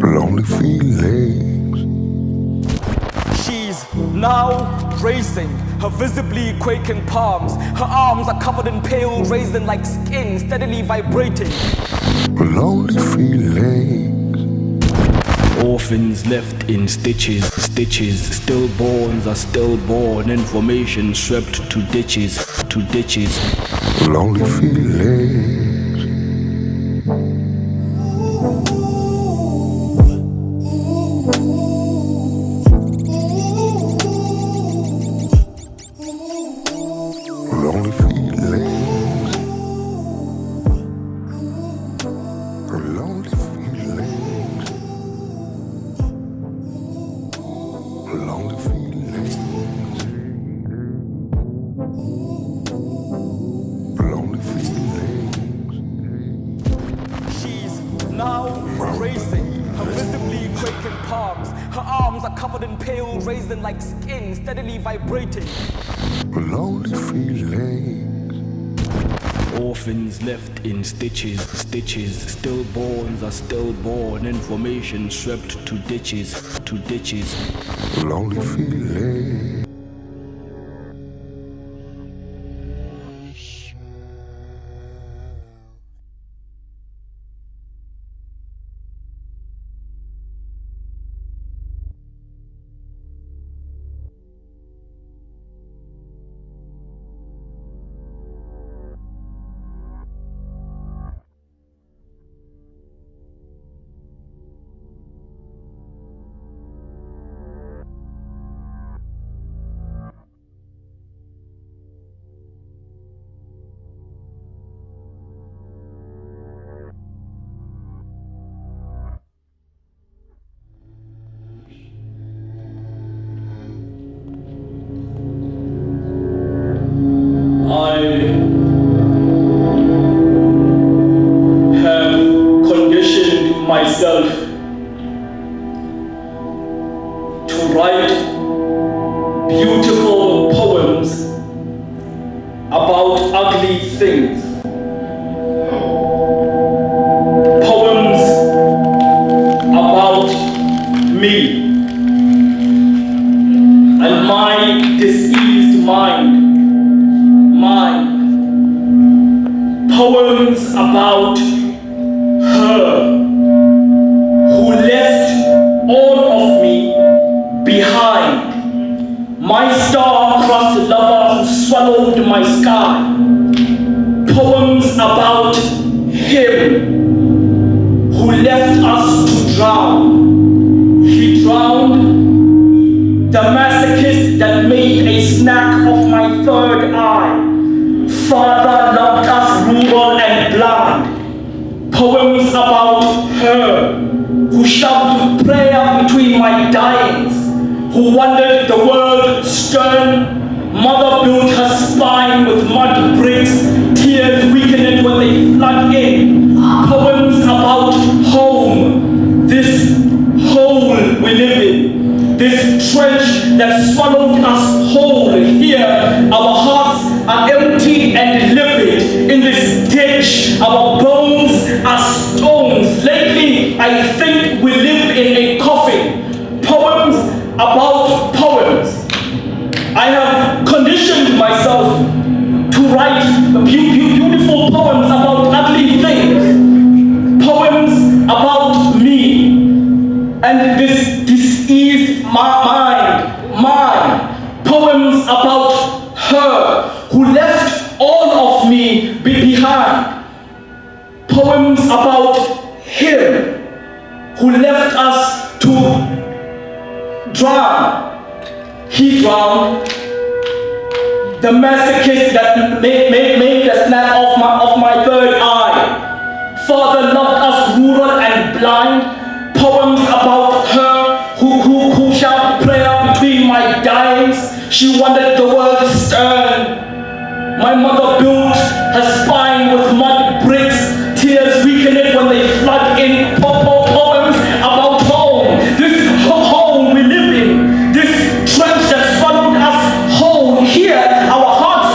Lonely feelings. She's now racing, her visibly quaking palms. Her arms are covered in pale raisin like skin, steadily vibrating. Lonely feelings. Orphans left in stitches, stillborns are stillborn, information swept to ditches. Lonely feelings. Lonely feelings. Lonely feelings. Lonely feelings. Lonely feelings. She's now racing, her visibly quaking palms. Her arms are covered in pale raisin like skin, steadily vibrating. Lonely feelings. Orphans left in stitches, stillborns are stillborn, information swept to ditches. Lonely feelings. I have conditioned myself to write beautiful poems about ugly things. Poems about me and my diseased mind. Poems about her who left all of me behind. My star-crossed lover who swallowed my sky. Poems about him who left us to drown. He drowned, the masochist that made a snack of my third eye. Father loved us rural and blind. Poems about her who shoved prayer between my dyings, who wandered the world stern. Mother built her spine with mud bricks, tears weakened when they flood in. Poems about home, this hole we live in, this trench that swallowed us whole. Here our hearts are empty and livid. In this ditch our bones are stones. Lately I think we live in a coffin. Poems about poems. I have conditioned myself to write beautiful poems about ugly things. Poems about me and this diseased mind. Poems about her who left all of me behind. Poems about him who left us to drown. He drowned. The masochist that made a snack of my third eye. Father loved us rural and blind. Poems about her who shouted prayer between my dyings. She wandered the world stern. My mother built her spine with mud bricks. Tears weakened when they flood in. Poems about home. This home we live in. This trench that swallowed us whole. Here our hearts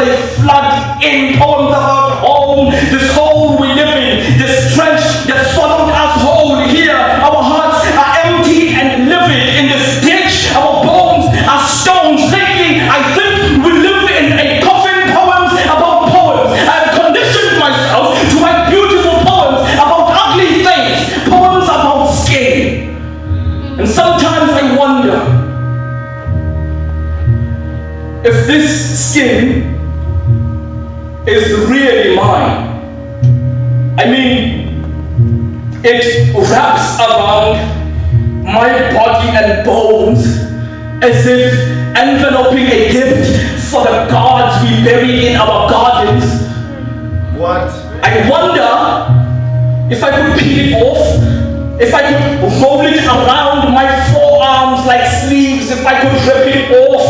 they flood in. Poems about home, this hole we live in, this trench that swallowed us whole. Here, our hearts are empty and livid in this ditch. Our bones are stones. Lately, I think we live in a coffin. Poems about poems. I have conditioned myself to write beautiful poems about ugly things. Poems about skin. And sometimes I wonder if this skin is really mine. I mean, it wraps around my body and bones as if enveloping a gift for the gods we bury in our gardens. What? I wonder if I could peel it off, if I could roll it around my forearms like sleeves, if I could rip it off,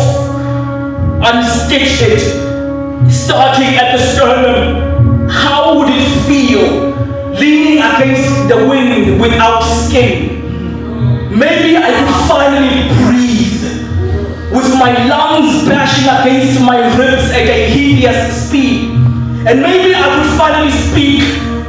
unstitch it, starting at the sternum. How would it feel leaning against the wind without skin? Maybe I could finally breathe with my lungs bashing against my ribs at a hideous speed. And maybe I could finally speak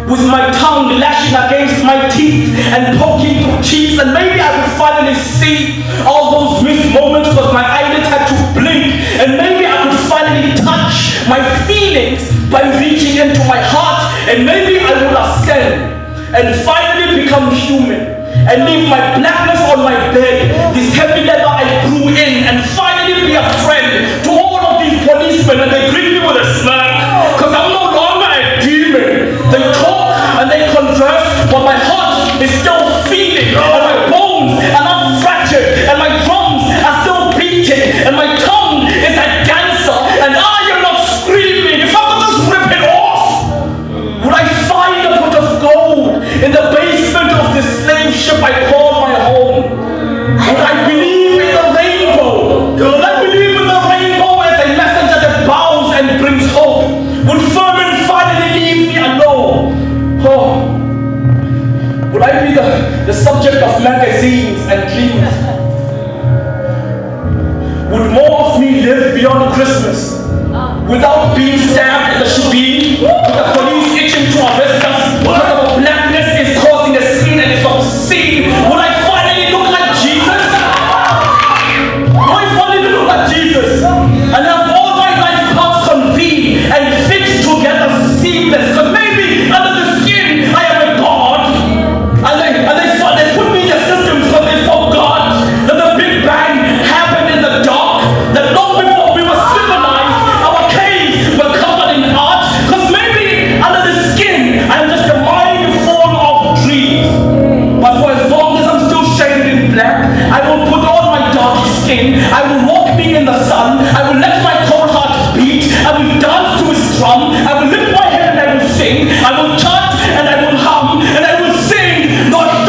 with my tongue lashing against my teeth and poking through cheeks. And maybe I could finally see all those missed moments because my eyelids had to blink. And maybe I could finally touch my feelings by reaching into my heart. And maybe I will ascend and finally become human and leave my blackness on my bed, this heavy leather I grew in, and finally be a friend to all of these policemen. And they greet me with a smirk because I'm no longer a demon. They talk and they converse, but my heart is still feeling, and my bones are not fractured, and my drums are still beating, and my tongue is a dancer, and I am not screaming. If I could just rip it off, would I find a pot of gold in the basement of this slave ship I call my home? Would I believe in the rainbow? Would I believe in the rainbow as a messenger that bows and brings hope? Would Furman finally leave me alone? Oh, would I be the subject of magazines and dreams? Would more of me live beyond Christmas without being stabbed at the shebeen, with the police itching to arrest us because our blackness is causing a scene and it's obscene? Would I finally look like Jesus? Would I finally look like Jesus and have all my life parts convene and fit together seamless? Because maybe under the skin I am a god, and they put me in the systems because they forgot that the Big Bang happened in the dark, that long before we were civilized, our caves were covered in art. Because maybe under the skin I am just a mind full of dreams. But for as long as I'm still shaded in black, I will put on my dark skin. I will walk me in the sun. I will let my cold heart beat. I will dance to his drum. I will lift my head and I will sing. I will chant and I will hum and I will sing. Not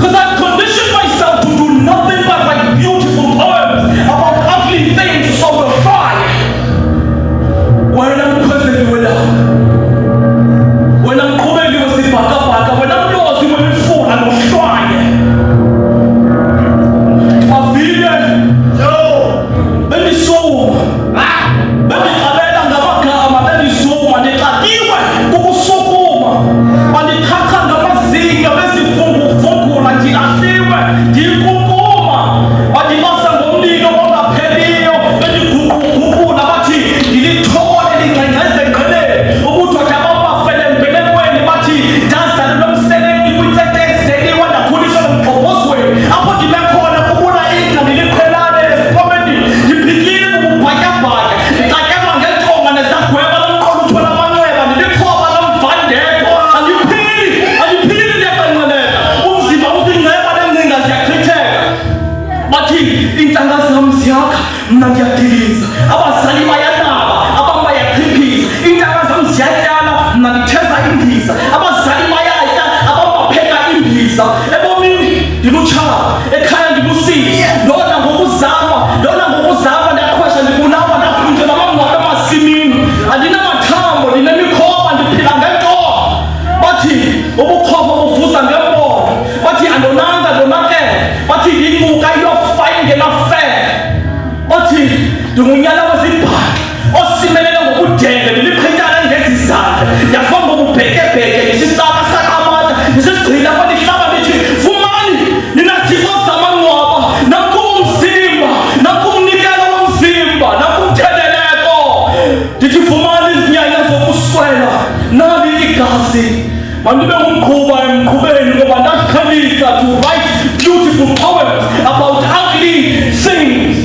because I've conditioned myself to do nothing but write beautiful poems about ugly things. So we'll try. When I'm present with her, when I'm coming with the baka, when I'm lost, when I'm full, I will try. I feel it. No. Baby soul. Baby kabela ngabagama, baby soul, and it adiwe kukusukuma. And it hakanga mazinga bezifungu like adiwe dikukuma. Adibasa ngomlilo ongapheliyo, bedikukuku nabathi ngilithole lingcengceze ngqele. Ubuthi watabafele mbelekweni bathi dansa lomseleni kwitsetezeli wandakhuliswa nomqobozweni. Apho ndibekhona kubula inga ndiliqhelane esikomeni. Ndiphikile ukubhatyabhatya. Ndixatyelwa ngentonga nezagweba lomqolo uthwele amanxeba. Ndilikhoba lomvandeko. Andiphili ndiyakanqeleka. Umzimba uzingceba lengcinga ziyachitheka. Bathi iintanga zam ziyakha, mna ndiyadiliza. Abazali bayanaba, abam bayachiphiza. Iintanga zam ziyatyala, mna nditheza imbiza. Abazali bayatya, abam bapheka imbiza. Ebomini ndilutshaba, ekhaya ndilusisi. Lona ngokuzama ndakhwesha ndibulawa ndaphunjwa namangcwaba emasimini. Andinamathambo, ndinemikhoba, ndiphila ngentonga. Bathi ubukhobo buvuza ngembono. Bathi andonanga ndonakele. Bathi inguka iyofayingela fe. ndingunyana wezibhaqa osimelela ngokudenge ndiliphethana ngenza izandla ndiyafuna ngokubhekebheke nesisaka sikaqamata nesisigqila kwalihlaba lithi fumani ninazithixo zamangcwaba nakumzimba nakumnikelo womzimba nakumtheleleko ndithi fumani izinyanya zokuswela nali igazi mandibe ngumqhuba emqhubeni ngoba ndazikhalisa to write beautiful poems about ugly things,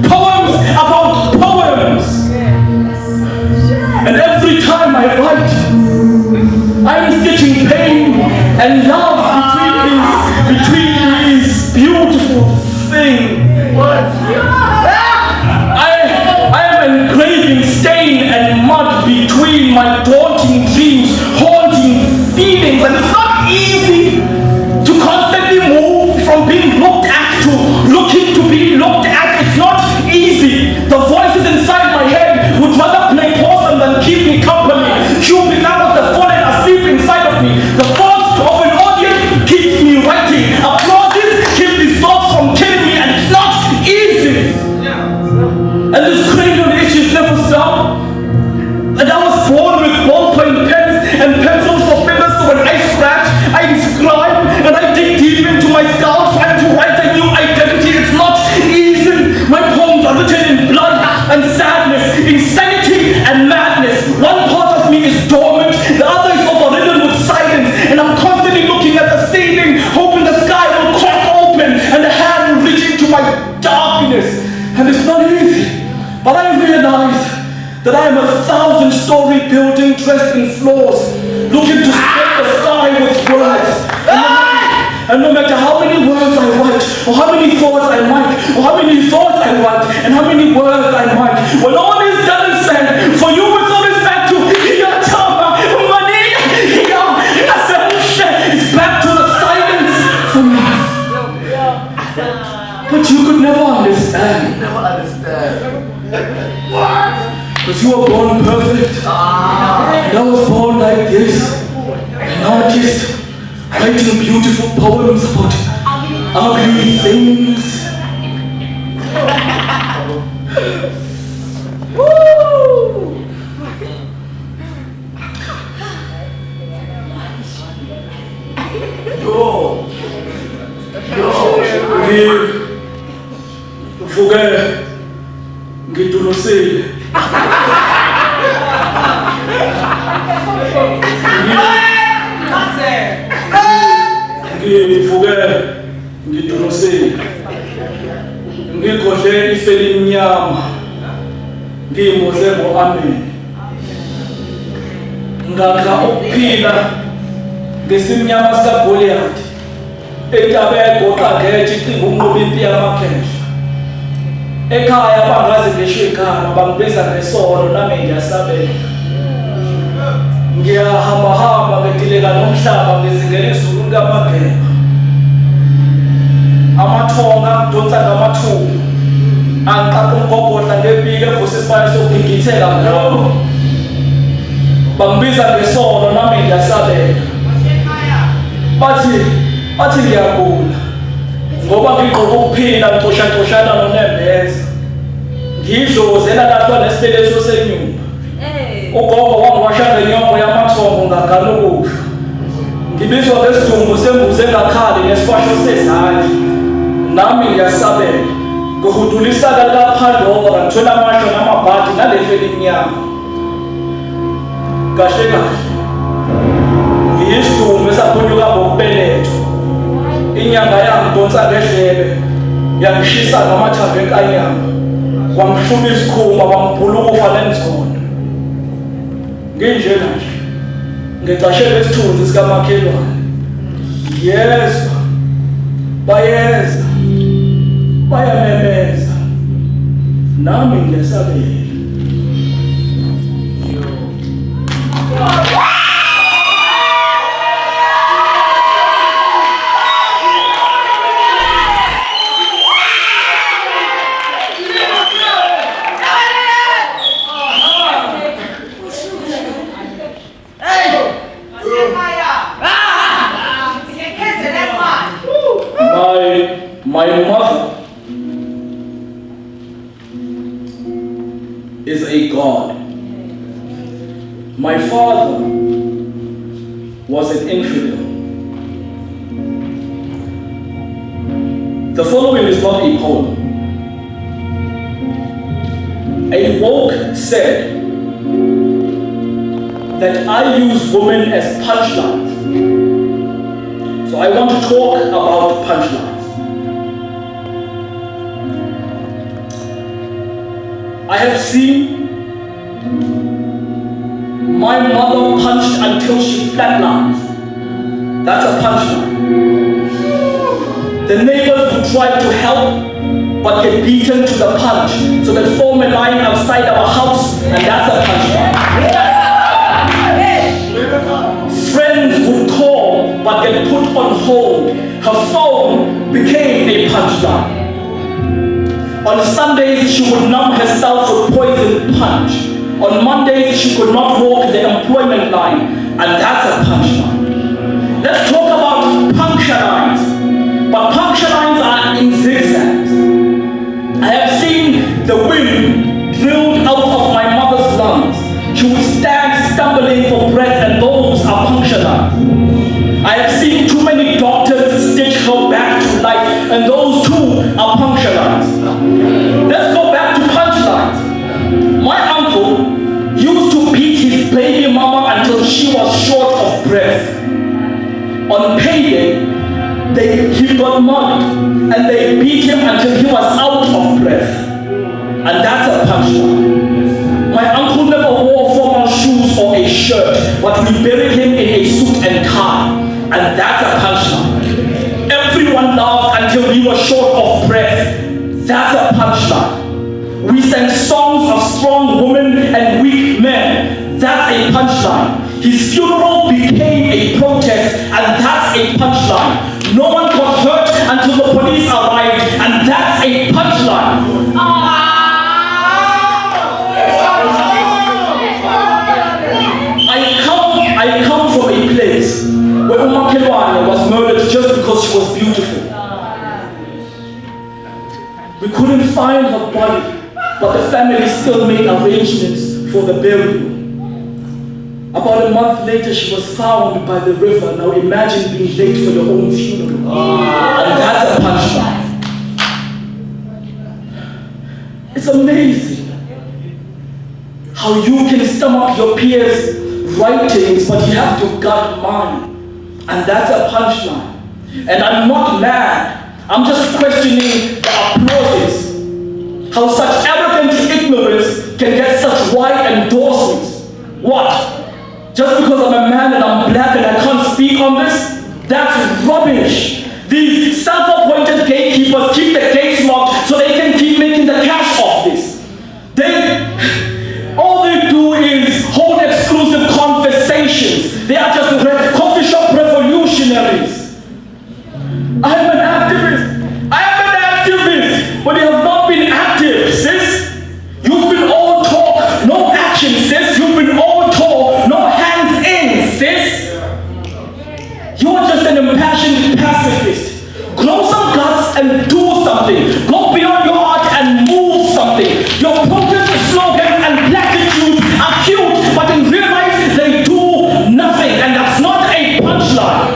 poems about poems. And every time I write, I'm stitching pain and love between these beautiful things. I am engraving stain and mud between my daunting dreams, haunting feelings, and it's not easy to constantly move from being looked at to looking to be looked at. It's not easy. The voices inside my head would rather play possum than keep me company. Cupid out of the fallen asleep inside of me. The thoughts of an audience keeps me writing. Applauses keep these thoughts from killing me, and it's not easy. And this cranial issues never stop. And I was born with ballpoint pens and pencils for fingers, so when I scratch, I inscribe, and I dig deep into my skull trying to write a new identity. It's not easy. My poems are written in blood and sadness, insanity and madness. One part of me is dormant, the other is overridden with silence, and I'm constantly looking at the ceiling, hoping the sky will crack open and the hand will reach into my darkness. And it's not easy, but I realize that I am a 1,000-story building dressed in floors, looking to split the sky with words. And no matter how many words I write, or how many thoughts I might, or how many thoughts I write, and how many words I might, when all is done and said, for you with all respect to your Tama, money, it's back to the silence for me. But you could never understand. Because you were born perfect. And I was born like this. An artist writing beautiful poems about ugly things. Ngidulosile. Ngidulosile. Ngikhohle ife limnyama. Ngimboze ngo-amen. Ngakha ukuphila ngesimnyama sikaGoliath. Etabe egoqa ngethi icinga umnqobi impi yamakhehla. Ekhaya bangaze ngisho igama bangibiza ngesono nami ngiyasabela. Ngiyahamba ngidileka nomhlaba ngizingela ezulwini kaMageba. Amathonga ngidonsa ngamathumbu. Angiqapha umgogodla ngempilo evusa isibaya sokugigitheka ngalo. Bangibiza ngesono nami ngiyasabela. Bathi ngiyagula ngoba ngigqoka ukuphila ngicosha-coshana noNembeza. Ngidlozela lapho nesibelezo senyumba. Ugogo wangiwasha ngenyongo yamathongo ngagana ukudla. Ngibizwa ngesidumbu sembuzi engakhali nesifasho sezandla. Nami ngiyasabela. Ngihudulisa kaPhandora ngithola amasho namabhadi nalefe elimnyama. Kahle kahle. Ngiyisidumo esaphunyuka ngokubelethwa. Inyanga yangidonsa ngehlebe. Yangishisa ngamathambo enkanyama. Wangishuma isikhumba wangibhula ukufa nenzondo. Nginjena nje. Ngicashele isithunzi sikamakhelwane. Yezwa. Bayeza. Bayamemeza. Nami ngiyasabela. My mother is a God. My father was an infidel. The following is not a poem. A woke said that I use women as punchlines. So I want to talk about punchlines. I have seen my mother punched until she flatlines. That's a punchline. The neighbors who tried to help but get beaten to the punch, so they form a line outside our house, and that's a punchline. Friends would call but get put on hold. Her phone became a punchline. On Sundays, she would numb herself with poison punch. On Mondays, she could not walk the employment line, and that's a punchline. Let's talk about puncture lines. But puncture lines are in zigzags. I have seen the wind drilled out of my mother's lungs. She would stand stumbling for breath, and those are puncture lines. I have seen too many doctors stitch her back to life, and those too are puncture lines. Let's go back to punchlines. My uncle used to beat his baby mama until she was short of breath. On payday, he got mugged, and they beat him until he was out of breath. And that's a punchline. My uncle never wore formal shoes or a shirt, but we buried him in a suit and tie. And that's a punchline. Everyone laughed until we were short of breath. That's a punchline. We sang songs of strong women and weak men. That's a punchline. His funeral became a protest, and that's a punchline. No one got hurt until the police arrived, and that's a punchline. I come from a place where Uma Kelwane was murdered just because she was beautiful. We couldn't find her body, but the family still made arrangements for the burial. About a month later, she was found by the river. Now imagine being late for your own funeral. And that's a punchline. It's amazing how you can stomach your peers' writings, but you have to gut mine. And that's a punchline. And I'm not mad. I'm just questioning the applauses. How such arrogant ignorance can get such wide endorsements. What? Just because I'm a man and I'm black and I can't speak on this? That's rubbish. These self-appointed gatekeepers keep the gates locked so they can keep making the cash off this. All they do is hold exclusive conversations. They are just coffee shop revolutionaries. I'm an activist. But you have not been active, sis. You've been all talk, no action, sis. You've been all talk, no hands in, sis. You're just an impassioned pacifist. Grow some guts and do something. Go beyond your art and move something. Your protest slogans and platitudes are cute, but in real life they do nothing, and that's not a punchline.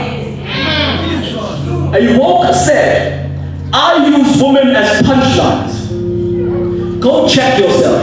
A woke said, I use women as punchlines. Go check yourself.